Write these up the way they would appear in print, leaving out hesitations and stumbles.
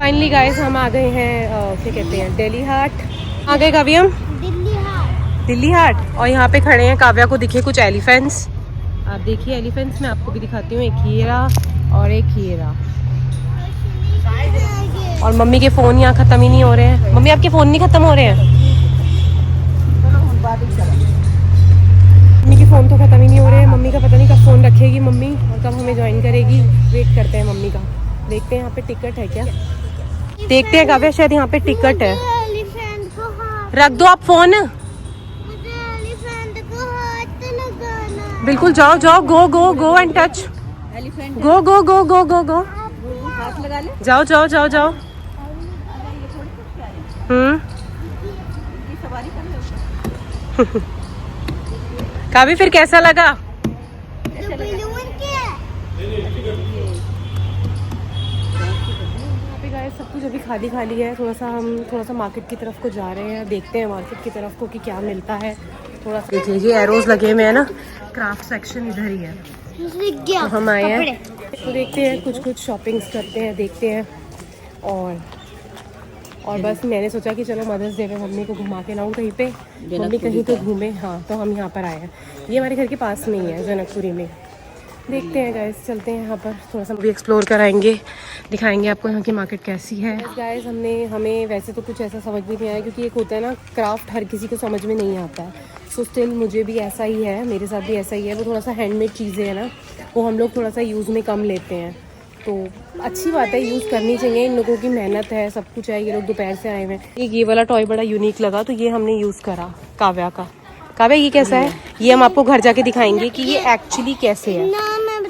Finally guys हम आ गए हैं क्या कहते हैं दिल्ली हाट। आ गए काव्य हम दिल्ली हाट और यहाँ पे खड़े हैं। काव्या को दिखे कुछ एलिफेंट्स, आप देखिए एलिफेंट्स। मैं आपको भी दिखाती हूँ, एक ये रहा और एक ये रहा। और मम्मी के फ़ोन यहाँ ख़त्म ही नहीं हो रहे हैं। मम्मी आपके फ़ोन नहीं ख़त्म हो रहे हैं? मम्मी के फ़ोन तो ख़त्म ही नहीं हो रहे हैं। मम्मी का पता नहीं कब फ़ोन रखेगी मम्मी और कब हमें ज्वाइन करेगी। वेट करते हैं मम्मी का। देखते हैं यहाँ पे टिकट है क्या, देखते हैं काव्या, शायद यहाँ पे टिकट है। रख दो आप फ़ोन। बिल्कुल जाओ जाओ, गो गो गो एंड टच, गो गो गो गो गो गो, हाथ लगा ले। जाओ जाओ जाओ जाओ। काव्य फिर कैसा लगा? सब कुछ अभी खाली खाली है। थोड़ा सा मार्केट की तरफ को जा रहे हैं, देखते हैं मार्केट की तरफ को कि क्या मिलता है। थोड़ा सा देखिए ये एरोज लगे हुए हैं ना, क्राफ्ट सेक्शन इधर ही है। तो हम आए हैं तो देखते हैं, कुछ शॉपिंग्स करते हैं, देखते हैं। और बस मैंने सोचा कि चलो मदर्स डे पे मम्मी को घुमा के लाऊं कहीं पे, मम्मी कहीं तो घूमे। हाँ तो हम यहाँ पर आए हैं, ये हमारे घर के पास में ही है जनकपुरी में। देखते हैं गाइस, चलते हैं यहाँ पर, थोड़ा सा भी एक्सप्लोर कराएंगे, दिखाएंगे आपको यहाँ की मार्केट कैसी है। गाइस हमें वैसे तो कुछ ऐसा समझ में नहीं आया, क्योंकि एक होता है ना क्राफ्ट, हर किसी को समझ में नहीं आता है। सो स्टिल मुझे भी ऐसा ही है, मेरे साथ भी ऐसा ही है। वो थोड़ा सा हैंडमेड चीज़ें हैं ना, वो हम लोग थोड़ा सा यूज़ में कम लेते हैं। तो अच्छी बात है, यूज़ करनी चाहिए। इन लोगों की मेहनत है, सब कुछ है। ये लोग दोपहर से आए हुए हैं। ये वाला टॉय बड़ा यूनिक लगा, तो ये हमने यूज़ करा काव्या का। काव्या ये कैसा है? ये हम आपको घर जाके दिखाएंगे कि ये एक्चुअली कैसे है।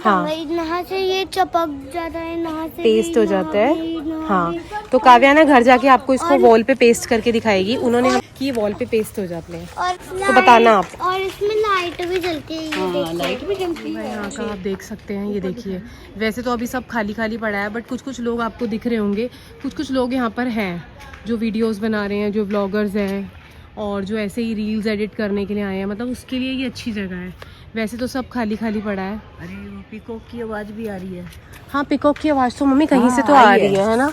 हाँ नहा से ये चपक जाता है, नहा से पेस्ट हो जाता है। हाँ तो काव्या ना घर जाके आपको इसको वॉल पे पेस्ट करके दिखाएगी। उन्होंने कि वॉल पे पेस्ट हो जाते हैं, और तो बताना आप। और इसमें लाइट भी जलती है। हाँ, लाइट भी जलती है यहाँ का आप देख सकते हैं, ये देखिए। वैसे तो अभी सब खाली खाली पड़ा है, बट कुछ लोग आपको दिख रहे होंगे। कुछ लोग यहाँ पर हैं जो वीडियोस बना रहे हैं, जो व्लॉगर्स हैं और जो ऐसे ही रील्स एडिट करने के लिए आए हैं। मतलब उसके लिए ये अच्छी जगह है। वैसे तो सब खाली खाली पड़ा है। अरे वो पीकॉक की आवाज़ भी आ रही है। हाँ पिकॉक की आवाज़ तो मम्मी कहीं से तो आ रही है ना,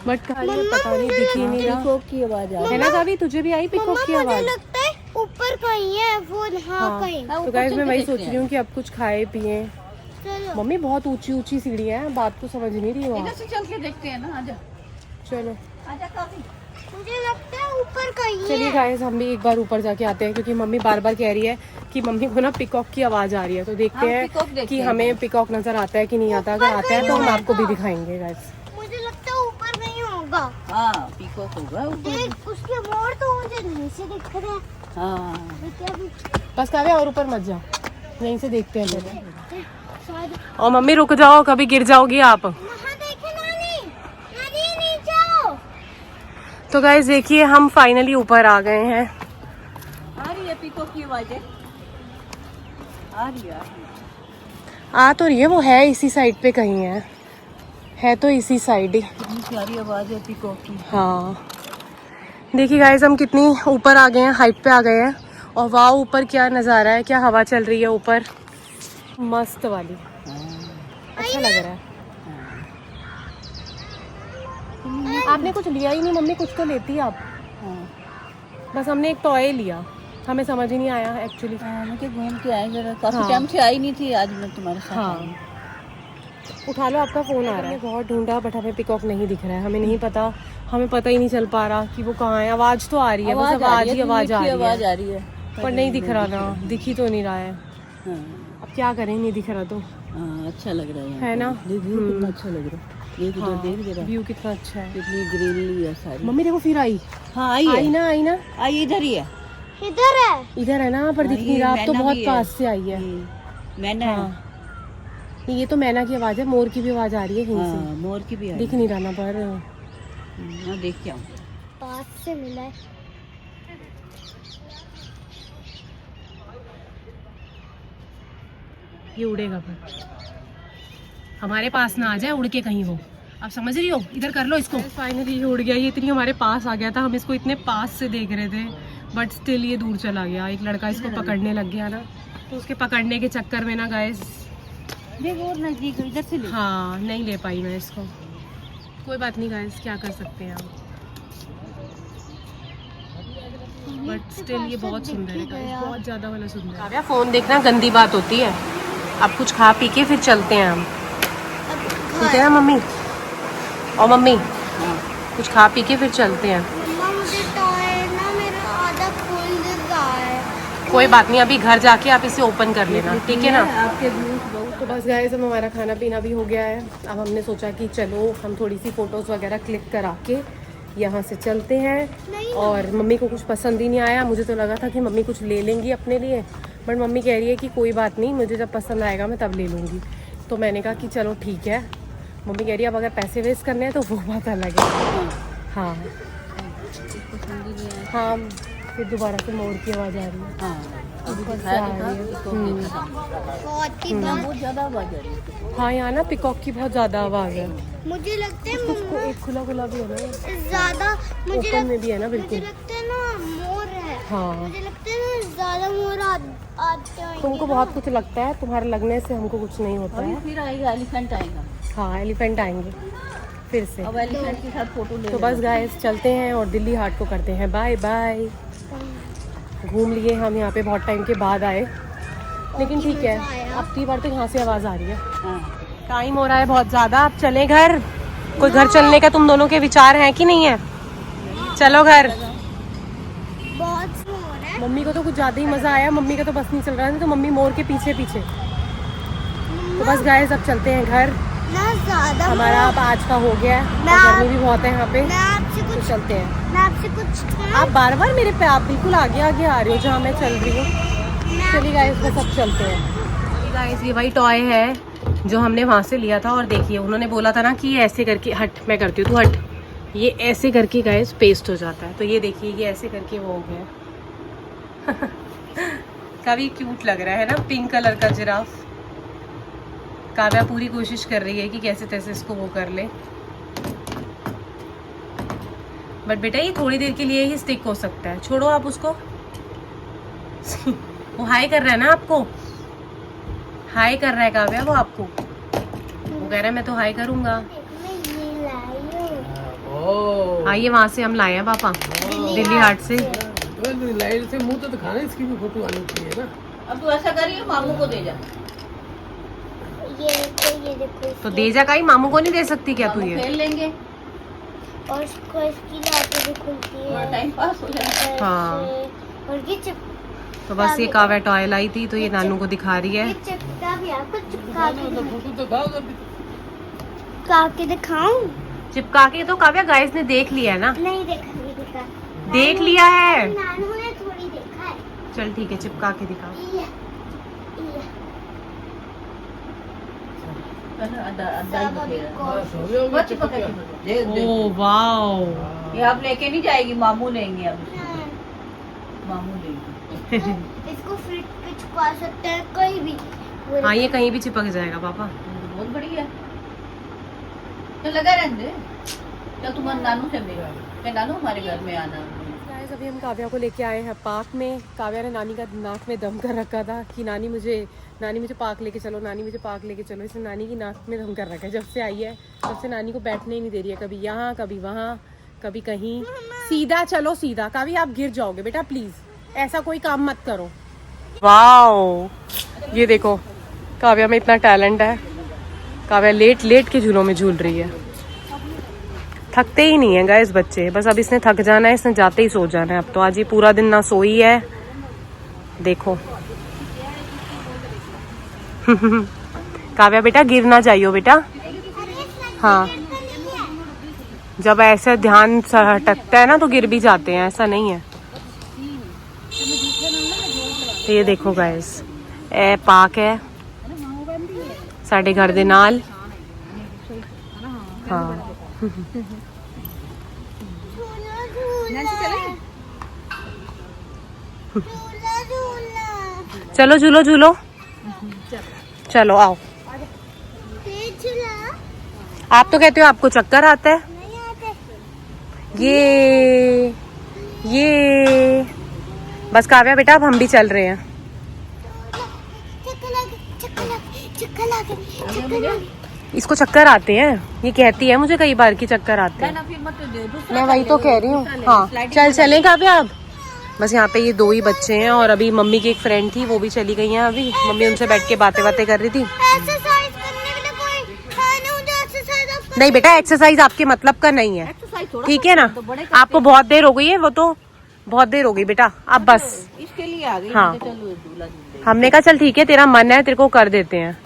बट पता नहीं दिख ही नहीं रहा। पीकॉक की आवाज़ आ रही है ना काभी, तुझे भी आई पिकॉक की आवाज़? लगता है ऊपर कहीं है वो। हाँ कहीं। तो गाइस मैं वही सोच रही हूँ कि अब कुछ खाए पिए। चलो मम्मी बहुत ऊंची सीढ़ियाँ हैं, बात तो समझ नहीं रही वहाँ। से चल के देखते हैं ना, आजा चलो आजा काफी। मुझे लगता है ऊपर कहीं है। चलिए गाइस हम भी एक बार ऊपर जाके आते हैं, क्योंकि मम्मी बार कह रही है कि मम्मी को ना पिकॉक की आवाज़ आ रही है। तो देखते हैं कि हमें पिकॉक नजर आता है कि नहीं आता। अगर आता है तो हम आपको भी दिखाएंगे गाइस। मुझे लगता है ऊपर नहीं होगा। हाँ पीकॉक होगा देख उसके मोड़ तो मुझे नहीं से दिख रहे हैं। हाँ बस काव्य और ऊपर मत जाओ, यहीं से देखते हैं पहले। शायद और मम्मी रुक जाओ, कभी गिर जाओगी आप। वहाँ देखे नानी, नानी नीचे आओ। तो गाइस देखिए हम फाइनली ऊपर आ गए हैं। आ रही है पीकॉक की आवाज़ें, आ रही है। आ तो रही है, वो है इसी साइड पे कहीं है तो इसी साइड ही। कितनी प्यारी आवाज़ है पीकॉक की। हाँ देखिए गाइस हम कितनी ऊपर आ गए हैं, हाइट पे आ गए हैं। और वाह ऊपर क्या नज़ारा है, क्या हवा चल रही है ऊपर, मस्त वाली। अच्छा लग रहा है। आपने कुछ लिया ही नहीं मम्मी, कुछ तो लेती आप। बस हमने एक टॉय लिया, हमें समझ ही नहीं आया एक्चुअली। मैं क्या घूम के आए जरा, काफ़ी हाँ। टाइम से आई नहीं थी, आज मैं तुम्हारे साथ हाँ आई। उठा लो, आपका फ़ोन आ रहा है। बहुत ढूंढा बट हमें पिकॉक नहीं दिख रहा है। हमें नहीं पता, हमें पता ही नहीं चल पा रहा कि वो कहाँ है। आवाज़ तो आ रही है, बस आवाज़ ही आवाज़ आ रही है, पर नहीं दिख रहा ना, दिख ही तो नहीं रहा है। अब क्या करें, नहीं दिख रहा तो। अच्छा लग रहा है ना? व्यू कितना अच्छा लग रहा है। देख इधर, देख जरा व्यू कितना अच्छा है। कितनी ग्रीनरी है सारी। मम्मी देखो फिर आई। हाँ आई आई ना आई इधर ही है। इधर है। इधर है ना, पर दिख नहीं रहा। अब तो बहुत पास से आई है। मैना हाँ ये तो मैना की आवाज़ है, मोर की भी आवाज़ आ रही है कहीं से। मोर की भी दिख नहीं रहा ना, पर मैं देख के आऊँ। पास से मिला है। ये उड़ेगा पर हमारे पास ना आ जाए उड़ के कहीं वो। आप समझ रही हो, इधर कर लो इसको। फाइनली ये उड़ गया। ये इतनी हमारे पास आ गया था, हम इसको इतने पास से देख रहे थे, बट स्टिल ये दूर चला गया। एक लड़का इसको पकड़ने लग गया ना, तो उसके पकड़ने के चक्कर में ना गाइस देख और नजदीक इधर से ले। हाँ नहीं ले पाई मैं इसको। कोई बात नहीं गाइस, क्या कर सकते हैं हम, बट स्टिल ये बहुत सुंदर है guys, बहुत ज़्यादा वाला सुंदर है। फ़ोन देखना गंदी बात होती है। अब कुछ खा पी के फिर चलते हैं हम, ठीक है ना मम्मी? और मम्मी कुछ खा पी के फिर चलते हैं। मम्मा मुझे टॉय ना मेरा आधा खोल रहा है। कोई बात नहीं, अभी घर जाके आप इसे ओपन कर लेना, ठीक है ना? आपके व्यूज बहुत। तो बस गाइस, अब हमारा खाना पीना भी हो गया है। अब हमने सोचा कि चलो हम थोड़ी सी फ़ोटोज़ वगैरह क्लिक करा के यहाँ से चलते हैं। और मम्मी को कुछ पसंद ही नहीं आया। मुझे तो लगा था कि मम्मी कुछ ले लेंगी अपने लिए, बट मम्मी कह रही है कि कोई बात नहीं, मुझे जब पसंद आएगा मैं तब ले लूँगी। तो मैंने कहा कि चलो ठीक है। मम्मी कह रही है अब अगर पैसे वेस्ट करने हैं तो वो बात अलग है। हाँ हाँ, फिर दोबारा से मोड़ की आवाज़ आ रही है। बहुत ही बहुत ज्यादा आवाज आ रही है। हाँ, यहाँ ना पिकॉक की बहुत ज़्यादा आवाज़ है। मुझे लगता है उसको एक खुला खुला भी है ना, ज्यादा ओपन में भी है ना मुझे बिल्कुल। लगता है ना मोर है। हाँ, मुझे लगता है ना ज्यादा मोर आते हैं। तुमको बहुत कुछ लगता है, तुम्हारे लगने से हमको कुछ नहीं होता अभी है। फिर आएगा, एलिफेंट आएगा। हाँ, एलिफेंट आएंगे फिर से। अब एलिफेंट के साथ फोटो ले तो बस गाइस चलते हैं और दिल्ली हाट को करते हैं बाय बाय। घूम लिए हम, यहाँ पे बहुत टाइम के बाद आए, लेकिन ठीक है। अब की बार तो यहाँ से आवाज़ आ रही है। टाइम हो रहा है बहुत ज़्यादा, अब चले घर। कोई घर चलने का तुम दोनों के विचार हैं कि नहीं है? चलो घर। बहुत मोर है। मम्मी को तो कुछ ज़्यादा ही मज़ा आया, मम्मी का तो बस नहीं चल रहा है, तो मम्मी मोर के पीछे पीछे। तो बस गाइस अब चलते हैं घर। ना ज्यादा हमारा अब आज का हो गया है, मैं और गर्मी भी बहुत है यहाँ पे, मैं आपसे तो कुछ चलते हैं। मैं आपसे कुछ आप बार बार मेरे पे, आप बिल्कुल आगे आगे आ रहे हो जहाँ मैं चल रही हूँ। चलिए गाइस बस अब चलते हैं। गाइस ये वही टॉय है जो हमने वहाँ से लिया था, और देखिए उन्होंने बोला था ना कि ये ऐसे करके, हट मैं करती हूँ तू हट, ये ऐसे करके गाइस पेस्ट हो जाता है। तो ये देखिए ये ऐसे करके वो हो गया। काफी क्यूट लग रहा है ना, पिंक कलर का जिराफ। काव्या पूरी कोशिश कर रही है कि कैसे तैसे इसको वो कर ले, बट बेटा ये थोड़ी देर के लिए ही स्टिक हो सकता है, छोड़ो आप उसको। वो हाई कर रहा है ना आपको, हाई कर रहा है काव्या वो आपको, वो कह रहा है मैं तो हाई करूंगा। मैं ये लाई हूँ। आइए वहां से हम लाए हैं पापा, दिल्ली हाट से। लाइट से मुंह तो दिखाना, इसकी भी फोटो आनी चाहिए ना। अब तू ऐसा करिए, मामू को दे जा। ये देखो तो दे जा, काई मामू को नहीं दे सकती क्या तू मामू ये? खेल लेंगे, और इसकी लाइटें भी खुलती थोड़ा है। टाइम पास हो जाए। हाँ। और ये तो बस ये काव्या टॉय लाई थी, तो ये नानू को दिखा रही है। चिपका भी आपको चिपका फोटो तो खाओ के दिखाऊं? चिपका के तो काव्या गाइस ने देख लिया है ना, नहीं देखा देख लिया है। नानू ने थोड़ी देखा है। चल ठीक है, चिपका के दिखा। ये सब अभी को बस चिपका के दे दे। ओ वाओ, ये आप लेके नहीं जाएगी, मामू लेंगे अब, मामू लेंगे। इसको फ्रिज पे छुपा सकते हैं कहीं भी। हाँ ये कहीं भी चिपक जाएगा पापा। बहुत बढ़िया है, तो लगा रहने दे। चल तुम नानू से मिलो, क्या नानू हमारे घर में आना। गाइस अभी हम काव्या को लेके आए हैं पार्क में। काव्या ने नानी का नाक में दम कर रखा था कि नानी मुझे पार्क लेके चलो, नानी मुझे पार्क लेके चलो। इसने नानी की नाक में दम कर रखा है जब से आई है, तब से नानी को बैठने ही नहीं दे रही है, कभी यहाँ कभी वहाँ कभी कहीं। सीधा चलो सीधा, काव्या आप गिर जाओगे बेटा, प्लीज ऐसा कोई काम मत करो। वाओ, ये देखो काव्या में इतना टैलेंट है। काव्या लेट लेट के झूलों में झूल रही है, थकते ही नहीं है गाइस बच्चे। बस अब इसने थक जाना है, इसने जाते ही सो जाना है। अब तो आज ये पूरा दिन ना सोई है, देखो। काव्या बेटा गिर ना जाइयो बेटा। हाँ, जब ऐसे ध्यान हटकता है ना तो गिर भी जाते हैं, ऐसा नहीं है। तो ये देखो गाइस, ए पार्क है साढ़े घर दे नाल। हाँ चलो झूलो झूलो, चलो आओ। आप तो कहते हो आपको चक्कर आता है। ये बस काव्या बेटा अब हम भी चल रहे हैं। इसको चक्कर आते हैं, ये कहती है मुझे कई बार कि चक्कर आते हैं। ना फिर मत दे, दूसरा मैं वही कर तो ले, कह रही हूँ। दूसरा ले, हाँ स्लाइडिंग चल कर ले। चलें कहाँ पे आप? बस यहाँ पे ये 2 ही बच्चे हैं और अभी मम्मी की एक फ्रेंड थी वो भी चली गई हैं अभी। मम्मी उनसे बैठ के बातें कर रही थी। एक्सरसाइज करने के लिए कोई है नहीं, मुझे एक्सरसाइज नहीं बेटा, एक्सरसाइज आपके मतलब का नहीं है, एक्सरसाइज थोड़ा ठीक है ना? तो बड़े करते आपको बहुत देर हो गई है, वो तो बहुत देर हो गई बेटा, अब बस। हैं। इसके लिए आ गई। हाँ। मैं कहा, चलो दूल्हा दूल्हे। हमने कहा चल ठीक है, तेरा मन है, तेरे को कर देते हैं।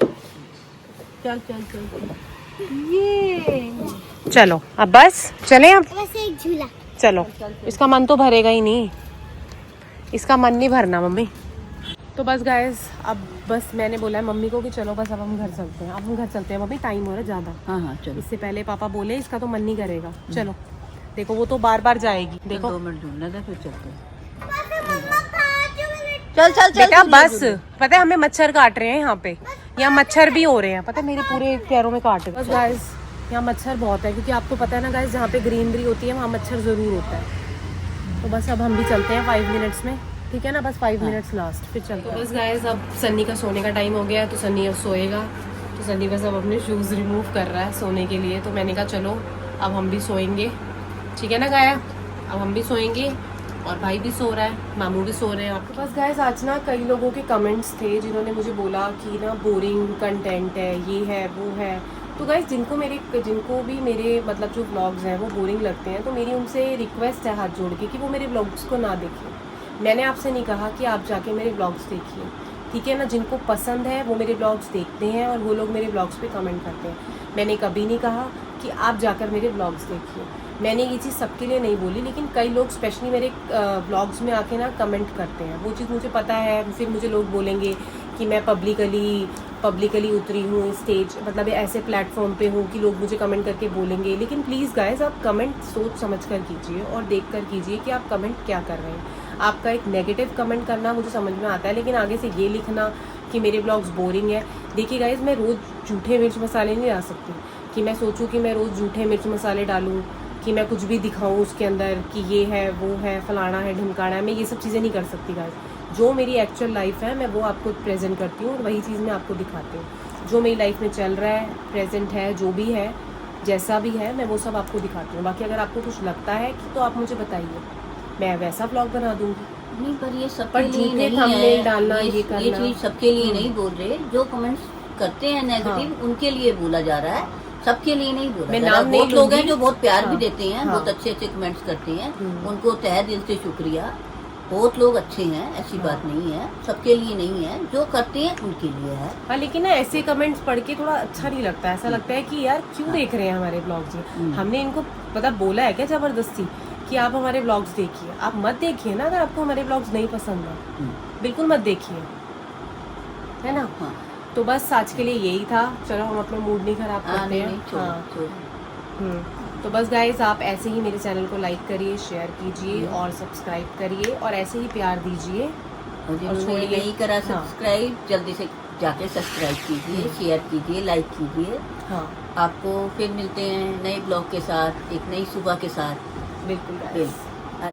चल चल चल ये चलो अब बस चलें अब। वैसे एक झूला। चलो, इसका मन तो भरेगा ही नहीं, इसका मन नहीं भरना मम्मी। तो बस गाइस, अब बस मैंने बोला है मम्मी को कि चलो बस अब हम घर चलते हैं। अब हम घर चलते हैं मम्मी, टाइम हो रहा है ज़्यादा। हाँ हाँ चलो। इससे पहले पापा बोले इसका तो मन नहीं करेगा। चलो देखो, वो तो बार बार जाएगी। देखो 2 मिनट ढूंढना था, फिर चलते हैं। मम्मा 5 मिनट। चल चल चल बेटा बस, पता है हमें मच्छर काट रहे हैं यहाँ पे, यहाँ मच्छर भी हो रहे हैं, पता है मेरे पूरे पैरों में काट रहे हैं। बस गाइस, यहाँ मच्छर बहुत है क्योंकि आपको पता है ना गाइस, जहाँ पे ग्रीनरी होती है वहाँ मच्छर ज़रूर होता है। तो बस अब हम भी चलते हैं 5 मिनट्स में, ठीक है ना? बस 5 मिनट्स लास्ट, फिर चलते हैं। तो बस गाइस, अब सन्नी का सोने का टाइम हो गया है, तो सन्नी अब सोएगा। तो सन्नी बस अब अपने शूज़ रिमूव कर रहा है सोने के लिए। तो मैंने कहा चलो अब हम भी सोएंगे, ठीक है ना गाया? अब हम भी सोएंगे और भाई भी सो रहा है, मामू भी सो रहे हैं। आपके पास गाइस आज ना कई लोगों के कमेंट्स थे जिन्होंने मुझे बोला कि ना बोरिंग कंटेंट है, ये है वो है। तो गाइस जिनको भी मेरे मतलब जो व्लॉग्स हैं वो बोरिंग लगते हैं, तो मेरी उनसे रिक्वेस्ट है हाथ जोड़ के कि वो मेरे व्लॉग्स को ना देखें। मैंने आपसे नहीं कहा कि आप जाके मेरे व्लॉग्स देखिए, ठीक है ना? जिनको पसंद है वो मेरे व्लॉग्स देखते हैं और वो लोग मेरे व्लॉग्स पे कमेंट करते हैं। मैंने कभी नहीं कहा कि आप जाकर मेरे व्लॉग्स देखिए। मैंने ये चीज़ सबके लिए नहीं बोली, लेकिन कई लोग स्पेशली मेरे व्लॉग्स में आके ना कमेंट करते हैं। वो चीज़ मुझे पता है, फिर मुझे लोग बोलेंगे कि मैं पब्लिकली उतरी हूँ स्टेज, मतलब ऐसे प्लेटफॉर्म पे हूँ कि लोग मुझे कमेंट करके बोलेंगे। लेकिन प्लीज़ गाइस, आप कमेंट सोच समझ कर कीजिए और देख कर कीजिए कि आप कमेंट क्या कर रहे हैं। आपका एक नेगेटिव कमेंट करना मुझे समझ में आता है, लेकिन आगे से ये लिखना कि मेरे ब्लॉग्स बोरिंग है। देखिए गाइस, मैं रोज़ झूठे मिर्च मसाले नहीं ला सकती कि मैं सोचूं कि मैं रोज़ झूठे मिर्च मसाले डालूं, कि मैं कुछ भी दिखाऊं उसके अंदर कि ये है वो है फलाना है ढिमकाना है। मैं ये सब चीज़ें नहीं कर सकती गाइस। जो मेरी एक्चुअल लाइफ है मैं वो आपको प्रेजेंट करती हूँ और वही चीज़ मैं आपको दिखाती हूँ। जो मेरी लाइफ में चल रहा है, प्रेजेंट है, जो भी है, जैसा भी है, मैं वो सब आपको दिखाती हूँ। बाकी अगर आपको कुछ लगता है कि तो आप मुझे बताइए, मैं वैसा ब्लॉग बना दूँगी। नहीं, पर ये सबके पर लिए झूठे नहीं thumbnail है डालना, ये ये करना। चीज सबके लिए नहीं बोल रहे। जो कमेंट्स करते हैं नेगेटिव उनके लिए बोला जा रहा है, सबके लिए नहीं बोला मैं जा रहा। नाम नहीं बहुत लोग हैं लूंगी। जो बहुत प्यार भी हाँ, देते हैं, हाँ। बहुत अच्छे अच्छे कमेंट्स करते हैं, उनको तहे दिल से शुक्रिया। बहुत लोग अच्छे हैं, ऐसी बात नहीं है, सबके लिए नहीं है, जो करते हैं उनके लिए है। हाँ, लेकिन ना ऐसे कमेंट्स पढ़ के थोड़ा अच्छा नहीं लगता। ऐसा लगता है कि यार क्यों देख रहे हैं हमारे ब्लॉग्स ये? हमने इनको पता बोला है क्या जबरदस्ती कि आप हमारे ब्लॉग्स देखिए? आप मत देखिए ना, अगर आपको हमारे ब्लॉग्स नहीं पसंद है, बिल्कुल मत देखिए, है ना? हाँ। तो बस आज के लिए यही था। चलो हम अपना मूड नहीं खराब करते नहीं, हैं। नहीं, छोड़ो, हाँ। छोड़ो। तो बस गाइस, आप ऐसे ही मेरे चैनल को लाइक करिए, शेयर कीजिए और सब्सक्राइब करिए और ऐसे ही प्यार दीजिए। और और जिन्होंने छोड़िए। नहीं करा हाँ। सब्सक्राइब, जल्दी से जाके सब्सक्राइब कीजिए, शेयर कीजिए, लाइक कीजिए। हाँ आपको फिर मिलते हैं नए ब्लॉग के साथ, एक नई सुबह के साथ। बिल्कुल guys। बिल्कुल।